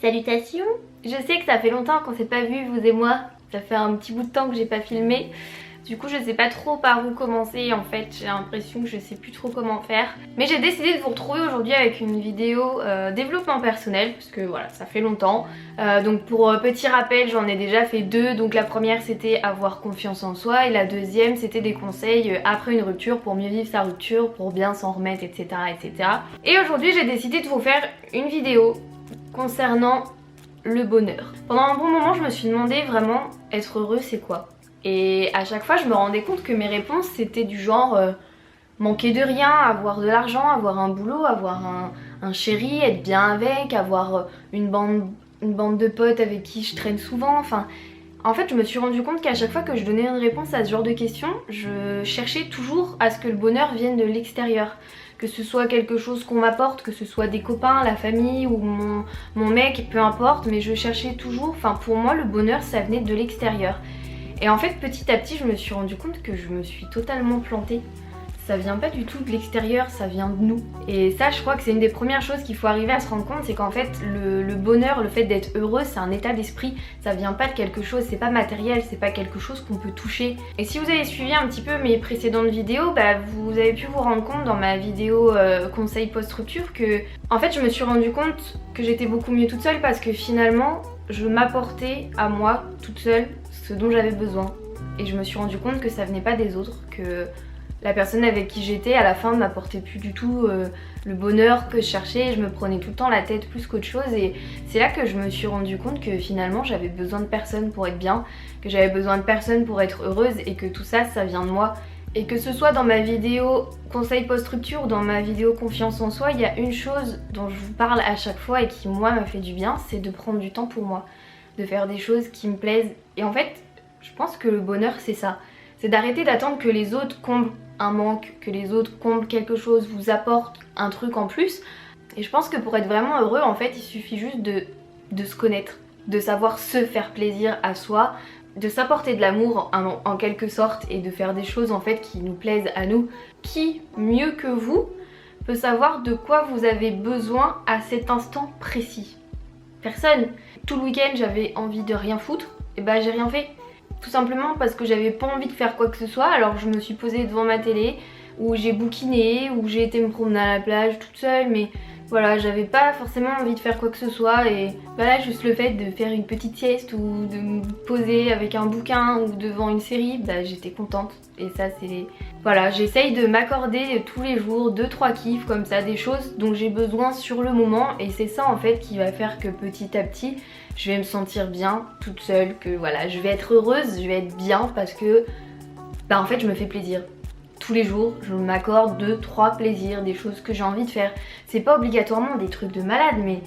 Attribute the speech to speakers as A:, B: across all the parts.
A: Salutations! Je sais que ça fait longtemps qu'on s'est pas vu, vous et moi. Ça fait un petit bout de temps que j'ai pas filmé. Du coup je sais pas trop par où commencer en fait, j'ai l'impression que je sais plus trop comment faire. Mais j'ai décidé de vous retrouver aujourd'hui avec une vidéo développement personnel, parce que voilà, ça fait longtemps. Donc pour petit rappel, j'en ai déjà fait deux. Donc la première c'était avoir confiance en soi et la deuxième c'était des conseils après une rupture pour mieux vivre sa rupture, pour bien s'en remettre, etc. etc. Et aujourd'hui j'ai décidé de vous faire une vidéo concernant le bonheur. Pendant un bon moment je me suis demandé vraiment être heureux c'est quoi? Et à chaque fois je me rendais compte que mes réponses c'était du genre manquer de rien, avoir de l'argent, avoir un boulot, avoir un chéri, être bien avec, avoir une bande de potes avec qui je traîne souvent, enfin... En fait je me suis rendu compte qu'à chaque fois que je donnais une réponse à ce genre de questions, je cherchais toujours à ce que le bonheur vienne de l'extérieur. Que ce soit quelque chose qu'on m'apporte, que ce soit des copains, la famille ou mon mec, peu importe, mais je cherchais toujours, enfin pour moi le bonheur ça venait de l'extérieur. Et en fait petit à petit je me suis rendu compte que je me suis totalement plantée. Ça vient pas du tout de l'extérieur, ça vient de nous. Et ça je crois que c'est une des premières choses qu'il faut arriver à se rendre compte, c'est qu'en fait le bonheur, le fait d'être heureux, c'est un état d'esprit. Ça vient pas de quelque chose, c'est pas matériel, c'est pas quelque chose qu'on peut toucher. Et si vous avez suivi un petit peu mes précédentes vidéos, bah vous avez pu vous rendre compte dans ma vidéo conseil post-rupture que en fait je me suis rendu compte que j'étais beaucoup mieux toute seule parce que finalement je m'apportais à moi toute seule ce dont j'avais besoin. Et je me suis rendu compte que ça venait pas des autres, que la personne avec qui j'étais à la fin ne m'apportait plus du tout le bonheur que je cherchais. Je me prenais tout le temps la tête plus qu'autre chose et c'est là que je me suis rendu compte que finalement j'avais besoin de personne pour être bien, que j'avais besoin de personne pour être heureuse et que tout ça, ça vient de moi. Et que ce soit dans ma vidéo conseil post-rupture ou dans ma vidéo confiance en soi, il y a une chose dont je vous parle à chaque fois et qui moi m'a fait du bien, c'est de prendre du temps pour moi, de faire des choses qui me plaisent. Et en fait, je pense que le bonheur c'est ça, c'est d'arrêter d'attendre que les autres comblent un manque, que les autres comblent quelque chose, vous apportent un truc en plus. Et je pense que pour être vraiment heureux, en fait, il suffit juste de se connaître, de savoir se faire plaisir à soi, de s'apporter de l'amour en quelque sorte et de faire des choses en fait qui nous plaisent à nous. Qui, mieux que vous, peut savoir de quoi vous avez besoin à cet instant précis? Personne. Tout le week-end j'avais envie de rien foutre, et bah j'ai rien fait. Tout simplement parce que j'avais pas envie de faire quoi que ce soit, alors je me suis posée devant ma télé, ou j'ai bouquiné, ou j'ai été me promener à la plage toute seule, mais voilà, j'avais pas forcément envie de faire quoi que ce soit, et voilà, juste le fait de faire une petite sieste, ou de me poser avec un bouquin, ou devant une série, bah j'étais contente, et ça c'est... Voilà, j'essaye de m'accorder tous les jours 2-3 kiffs comme ça, des choses dont j'ai besoin sur le moment, et c'est ça en fait qui va faire que petit à petit, je vais me sentir bien toute seule, que voilà, je vais être heureuse, je vais être bien parce que bah en fait je me fais plaisir. Tous les jours, je m'accorde 2-3 plaisirs, des choses que j'ai envie de faire. C'est pas obligatoirement des trucs de malade, mais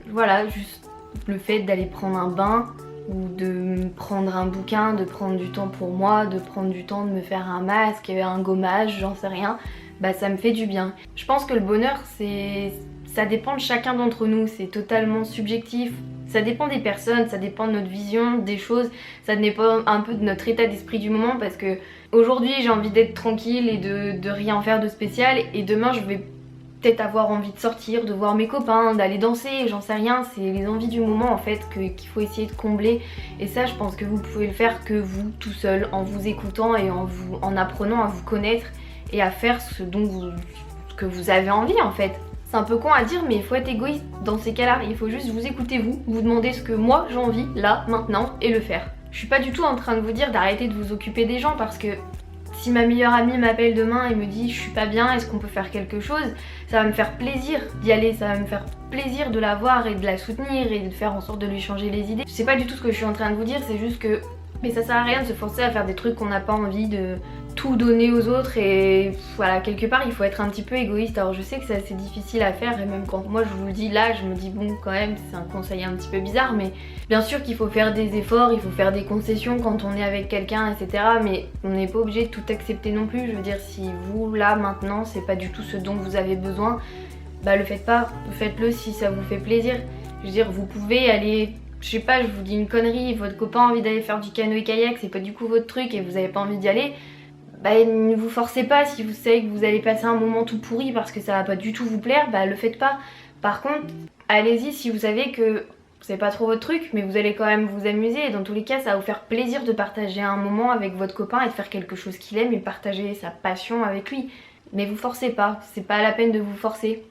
A: voilà, juste le fait d'aller prendre un bain ou de prendre un bouquin, de prendre du temps pour moi, de prendre du temps de me faire un masque, un gommage, j'en sais rien, bah ça me fait du bien. Je pense que le bonheur, ça dépend de chacun d'entre nous, c'est totalement subjectif. Ça dépend des personnes, ça dépend de notre vision des choses, ça dépend un peu de notre état d'esprit du moment parce que aujourd'hui j'ai envie d'être tranquille et de rien faire de spécial et demain je vais peut-être avoir envie de sortir, de voir mes copains, d'aller danser, j'en sais rien, c'est les envies du moment en fait qu'il faut essayer de combler et ça je pense que vous pouvez le faire que vous tout seul en vous écoutant et en apprenant à vous connaître et à faire ce que vous avez envie en fait. C'est un peu con à dire mais il faut être égoïste dans ces cas-là, il faut juste vous écouter vous demander ce que moi j'ai envie là, maintenant et le faire. Je suis pas du tout en train de vous dire d'arrêter de vous occuper des gens parce que si ma meilleure amie m'appelle demain et me dit je suis pas bien, est-ce qu'on peut faire quelque chose, ça va me faire plaisir d'y aller, ça va me faire plaisir de la voir et de la soutenir et de faire en sorte de lui changer les idées. C'est pas du tout ce que je suis en train de vous dire, c'est juste que mais ça sert à rien de se forcer à faire des trucs qu'on n'a pas envie de tout donner aux autres et voilà, quelque part il faut être un petit peu égoïste. Alors je sais que c'est assez difficile à faire et même quand moi je vous le dis là, je me dis bon quand même c'est un conseil un petit peu bizarre mais bien sûr qu'il faut faire des efforts, il faut faire des concessions quand on est avec quelqu'un etc. Mais on n'est pas obligé de tout accepter non plus. Je veux dire si vous là maintenant c'est pas du tout ce dont vous avez besoin, bah le faites pas, faites-le si ça vous fait plaisir. Je veux dire vous pouvez aller... Je sais pas, je vous dis une connerie, votre copain a envie d'aller faire du canoë-kayak, c'est pas du coup votre truc et vous avez pas envie d'y aller, bah ne vous forcez pas. Si vous savez que vous allez passer un moment tout pourri parce que ça va pas du tout vous plaire, bah le faites pas. Par contre, allez-y si vous savez que c'est pas trop votre truc, mais vous allez quand même vous amuser. Et dans tous les cas, ça va vous faire plaisir de partager un moment avec votre copain et de faire quelque chose qu'il aime et partager sa passion avec lui. Mais vous forcez pas, c'est pas la peine de vous forcer.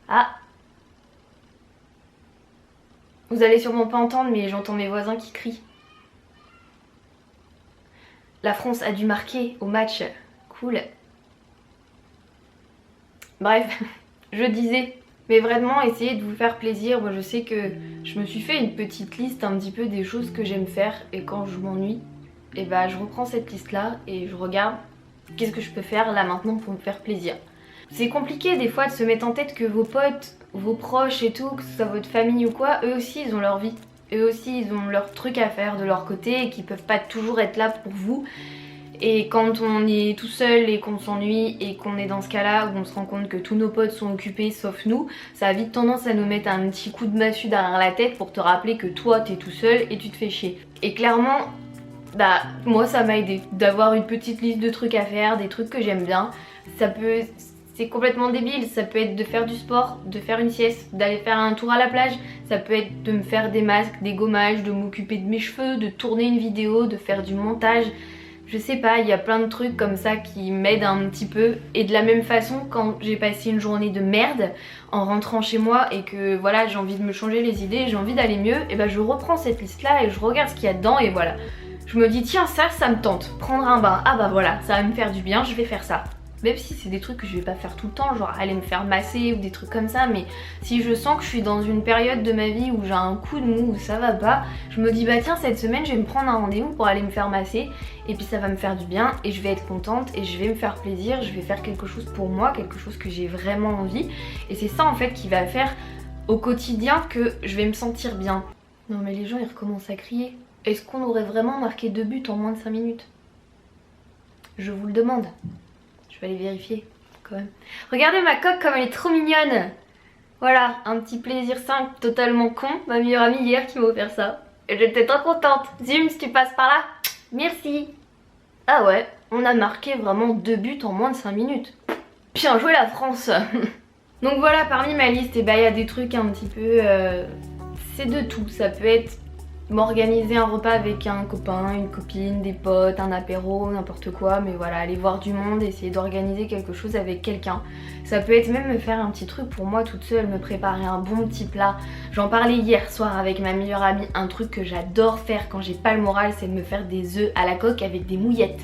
A: Ah! Vous allez sûrement pas entendre, mais j'entends mes voisins qui crient. La France a dû marquer au match. Cool. Bref, je disais, mais vraiment essayez de vous faire plaisir. Moi je sais que je me suis fait une petite liste un petit peu des choses que j'aime faire et quand je m'ennuie, et bah je reprends cette liste là et je regarde qu'est-ce que je peux faire là maintenant pour me faire plaisir. C'est compliqué des fois de se mettre en tête que vos potes, vos proches et tout, que ce soit votre famille ou quoi, eux aussi ils ont leur vie. Eux aussi ils ont leur truc à faire de leur côté et qu'ils peuvent pas toujours être là pour vous. Et quand on est tout seul et qu'on s'ennuie et qu'on est dans ce cas-là où on se rend compte que tous nos potes sont occupés sauf nous, ça a vite tendance à nous mettre un petit coup de massue derrière la tête pour te rappeler que toi t'es tout seul et tu te fais chier. Et clairement, bah moi ça m'a aidé d'avoir une petite liste de trucs à faire, des trucs que j'aime bien. C'est complètement débile, ça peut être de faire du sport, de faire une sieste, d'aller faire un tour à la plage, ça peut être de me faire des masques, des gommages, de m'occuper de mes cheveux, de tourner une vidéo, de faire du montage. Je sais pas, il y a plein de trucs comme ça qui m'aident un petit peu. Et de la même façon, quand j'ai passé une journée de merde en rentrant chez moi et que voilà, j'ai envie de me changer les idées, j'ai envie d'aller mieux, et ben je reprends cette liste là et je regarde ce qu'il y a dedans et voilà. Je me dis tiens ça me tente, prendre un bain, ah bah voilà, ça va me faire du bien, je vais faire ça. Même si c'est des trucs que je vais pas faire tout le temps, genre aller me faire masser ou des trucs comme ça, mais si je sens que je suis dans une période de ma vie où j'ai un coup de mou, où ça va pas, je me dis bah tiens cette semaine je vais me prendre un rendez-vous pour aller me faire masser et puis ça va me faire du bien et je vais être contente et je vais me faire plaisir, je vais faire quelque chose pour moi, quelque chose que j'ai vraiment envie et c'est ça en fait qui va faire au quotidien que je vais me sentir bien. Non mais les gens ils recommencent à crier. Est-ce qu'on aurait vraiment marqué 2 buts en moins de 5 minutes? Je vous le demande. Je vais aller vérifier quand même. Regardez ma coque comme elle est trop mignonne. Voilà, un petit plaisir simple, totalement con. Ma meilleure amie hier qui m'a offert ça. Et j'étais trop contente. Zim, si tu passes par là, merci. Ah ouais, on a marqué vraiment 2 buts en moins de 5 minutes. Bien joué la France. Donc voilà, parmi ma liste, il y a des trucs un petit peu... c'est de tout, ça peut être m'organiser un repas avec un copain, une copine, des potes, un apéro, n'importe quoi, mais voilà, aller voir du monde, essayer d'organiser quelque chose avec quelqu'un. Ça peut être même me faire un petit truc pour moi toute seule, me préparer un bon petit plat. J'en parlais hier soir avec ma meilleure amie, un truc que j'adore faire quand j'ai pas le moral, c'est de me faire des œufs à la coque avec des mouillettes.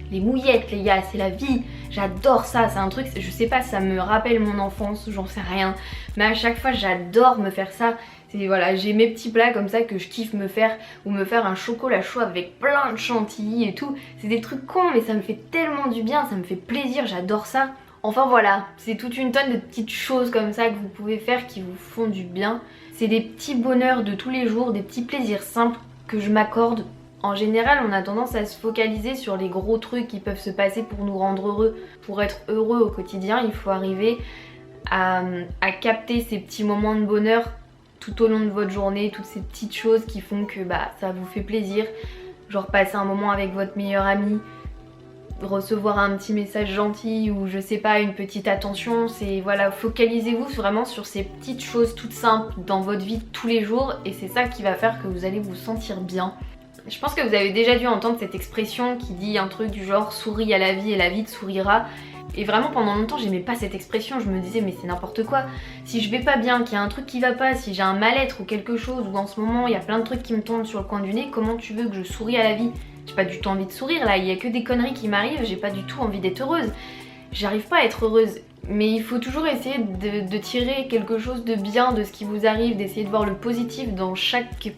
A: Les mouillettes les gars, c'est la vie, j'adore ça, c'est un truc, je sais pas, ça me rappelle mon enfance, j'en sais rien, mais à chaque fois j'adore me faire ça. Voilà, j'ai mes petits plats comme ça que je kiffe me faire, ou me faire un chocolat chaud avec plein de chantilly et tout. C'est des trucs cons mais ça me fait tellement du bien, ça me fait plaisir, j'adore ça. Enfin voilà, c'est toute une tonne de petites choses comme ça que vous pouvez faire qui vous font du bien. C'est des petits bonheurs de tous les jours, des petits plaisirs simples que je m'accorde. En général, on a tendance à se focaliser sur les gros trucs qui peuvent se passer pour nous rendre heureux. Pour être heureux au quotidien, il faut arriver à capter ces petits moments de bonheur tout au long de votre journée, toutes ces petites choses qui font que ça vous fait plaisir, genre passer un moment avec votre meilleur ami, recevoir un petit message gentil ou je sais pas, une petite attention, c'est voilà, focalisez-vous vraiment sur ces petites choses toutes simples dans votre vie de tous les jours et c'est ça qui va faire que vous allez vous sentir bien. Je pense que vous avez déjà dû entendre cette expression qui dit un truc du genre souris à la vie et la vie te sourira. Et vraiment pendant longtemps j'aimais pas cette expression, je me disais mais c'est n'importe quoi. Si je vais pas bien, qu'il y a un truc qui va pas, si j'ai un mal-être ou quelque chose, ou en ce moment il y a plein de trucs qui me tombent sur le coin du nez, comment tu veux que je souris à la vie? J'ai pas du tout envie de sourire là, il y a que des conneries qui m'arrivent, j'ai pas du tout envie d'être heureuse. J'arrive pas à être heureuse. Mais il faut toujours essayer de tirer quelque chose de bien de ce qui vous arrive, d'essayer de voir le positif dans chaque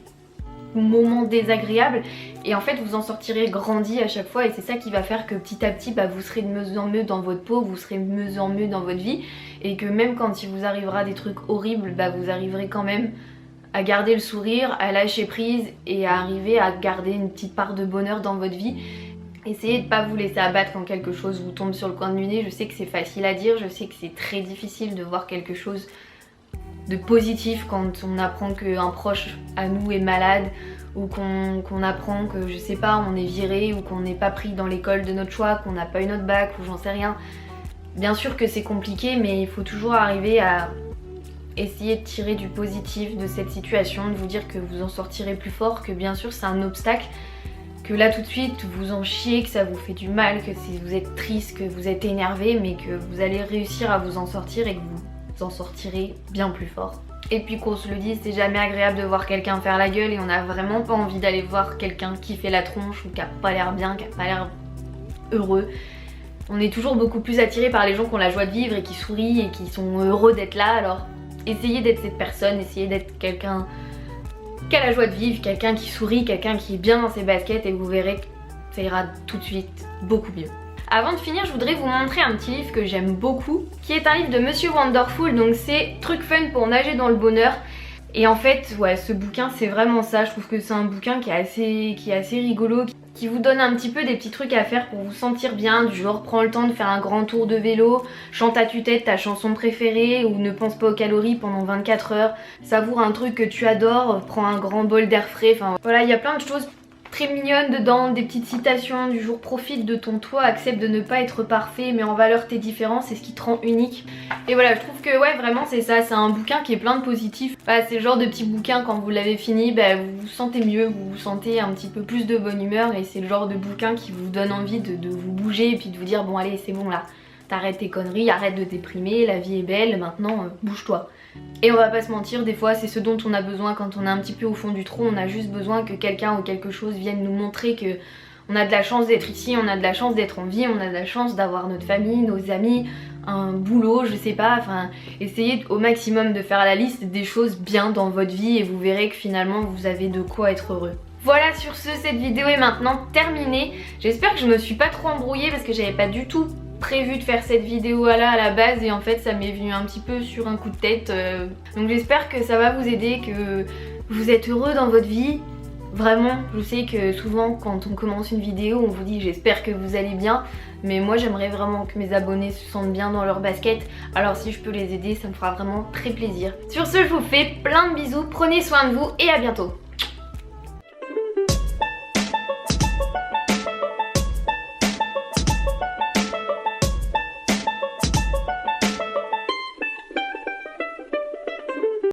A: moment désagréable et en fait vous en sortirez grandi à chaque fois et c'est ça qui va faire que petit à petit vous serez de mieux en mieux dans votre peau, vous serez de mieux en mieux dans votre vie et que même quand il vous arrivera des trucs horribles, vous arriverez quand même à garder le sourire, à lâcher prise et à arriver à garder une petite part de bonheur dans votre vie. Essayez de pas vous laisser abattre quand quelque chose vous tombe sur le coin du nez. Je sais que c'est facile à dire, je sais que c'est très difficile de voir quelque chose de positif quand on apprend qu'un proche à nous est malade ou qu'on apprend que je sais pas on est viré ou qu'on n'est pas pris dans l'école de notre choix, qu'on n'a pas eu notre bac ou j'en sais rien. Bien sûr que c'est compliqué mais il faut toujours arriver à essayez de tirer du positif de cette situation, de vous dire que vous en sortirez plus fort, que bien sûr c'est un obstacle, que là tout de suite vous en chiez, que ça vous fait du mal, que si vous êtes triste, que vous êtes énervé, mais que vous allez réussir à vous en sortir et que vous en sortirez bien plus fort. Et puis qu'on se le dise, c'est jamais agréable de voir quelqu'un faire la gueule et on n'a vraiment pas envie d'aller voir quelqu'un qui fait la tronche ou qui a pas l'air bien, qui a pas l'air heureux. On est toujours beaucoup plus attiré par les gens qui ont la joie de vivre et qui sourient et qui sont heureux d'être là, alors essayez d'être cette personne, essayez d'être quelqu'un qui a la joie de vivre, quelqu'un qui sourit, quelqu'un qui est bien dans ses baskets et vous verrez que ça ira tout de suite beaucoup mieux. Avant de finir, je voudrais vous montrer un petit livre que j'aime beaucoup, qui est un livre de Monsieur Wonderful, donc c'est Trucs fun pour nager dans le bonheur. Et en fait, ouais, ce bouquin c'est vraiment ça, je trouve que c'est un bouquin qui est assez rigolo, qui vous donne un petit peu des petits trucs à faire pour vous sentir bien, du genre prends le temps de faire un grand tour de vélo, chante à tue-tête ta chanson préférée ou ne pense pas aux calories pendant 24 heures, savoure un truc que tu adores, prends un grand bol d'air frais, enfin voilà, il y a plein de choses très mignonnes dedans, des petites citations du jour, profite de ton toi, accepte de ne pas être parfait, mets en valeur tes différences, c'est ce qui te rend unique. Et voilà, je trouve que ouais, vraiment c'est ça, c'est un bouquin qui est plein de positifs. Bah, c'est le genre de petit bouquin, quand vous l'avez fini, bah, vous vous sentez mieux, vous vous sentez un petit peu plus de bonne humeur et c'est le genre de bouquin qui vous donne envie de vous bouger et puis de vous dire bon allez c'est bon là, t'arrêtes tes conneries, arrête de déprimer, la vie est belle, maintenant bouge-toi. Et on va pas se mentir, des fois c'est ce dont on a besoin quand on est un petit peu au fond du trou, on a juste besoin que quelqu'un ou quelque chose vienne nous montrer que on a de la chance d'être ici, on a de la chance d'être en vie, on a de la chance d'avoir notre famille, nos amis, un boulot, je sais pas, enfin essayez au maximum de faire la liste des choses bien dans votre vie et vous verrez que finalement vous avez de quoi être heureux. Voilà, sur ce, cette vidéo est maintenant terminée. J'espère que je me suis pas trop embrouillée parce que j'avais pas du tout prévu de faire cette vidéo là à la base et en fait ça m'est venu un petit peu sur un coup de tête. Donc j'espère que ça va vous aider, que vous êtes heureux dans votre vie. Vraiment, je sais que souvent quand on commence une vidéo on vous dit j'espère que vous allez bien, mais moi j'aimerais vraiment que mes abonnés se sentent bien dans leur basket, alors si je peux les aider ça me fera vraiment très plaisir. Sur ce, je vous fais plein de bisous, prenez soin de vous et à bientôt.